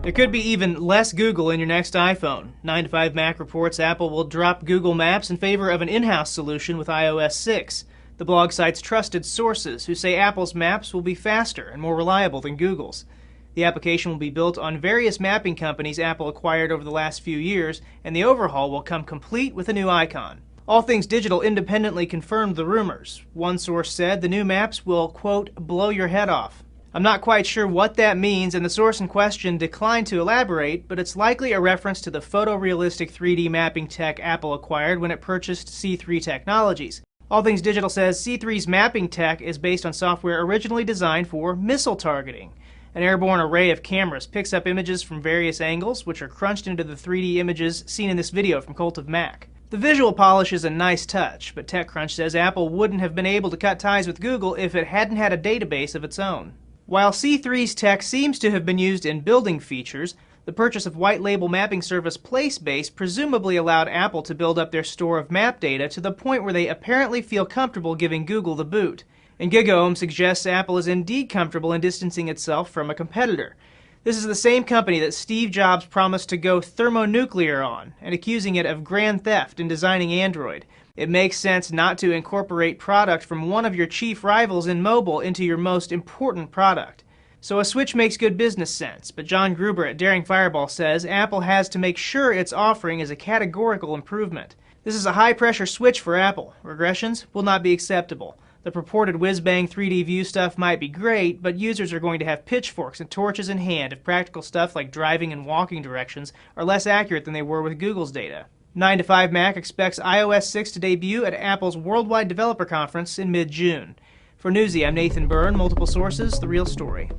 There could be even less Google in your next iPhone. 9to5Mac reports Apple will drop Google Maps in favor of an in-house solution with iOS 6. The blog cites trusted sources who say Apple's maps will be faster and more reliable than Google's. The application will be built on various mapping companies Apple acquired over the last few years, and the overhaul will come complete with a new icon. All Things Digital independently confirmed the rumors. One source said the new maps will, quote, blow your head off. I'm not quite sure what that means, and the source in question declined to elaborate, but it's likely a reference to the photorealistic 3D mapping tech Apple acquired when it purchased C3 Technologies. All Things Digital says C3's mapping tech is based on software originally designed for missile targeting. An airborne array of cameras picks up images from various angles, which are crunched into the 3D images seen in this video from Cult of Mac. The visual polish is a nice touch, but TechCrunch says Apple wouldn't have been able to cut ties with Google if it hadn't had a database of its own. While C3's tech seems to have been used in building features, the purchase of white-label mapping service Placebase presumably allowed Apple to build up their store of map data to the point where they apparently feel comfortable giving Google the boot. And GigaOM suggests Apple is indeed comfortable in distancing itself from a competitor. This is the same company that Steve Jobs promised to go thermonuclear on, and accusing it of grand theft in designing Android. It makes sense not to incorporate product from one of your chief rivals in mobile into your most important product. So a switch makes good business sense, but John Gruber at Daring Fireball says Apple has to make sure its offering is a categorical improvement. This is a high-pressure switch for Apple. Regressions will not be acceptable. The purported whiz-bang 3D view stuff might be great, but users are going to have pitchforks and torches in hand if practical stuff like driving and walking directions are less accurate than they were with Google's data. 9to5Mac expects iOS 6 to debut at Apple's Worldwide Developer Conference in mid-June. For Newsy, I'm Nathan Byrne, multiple sources, the real story.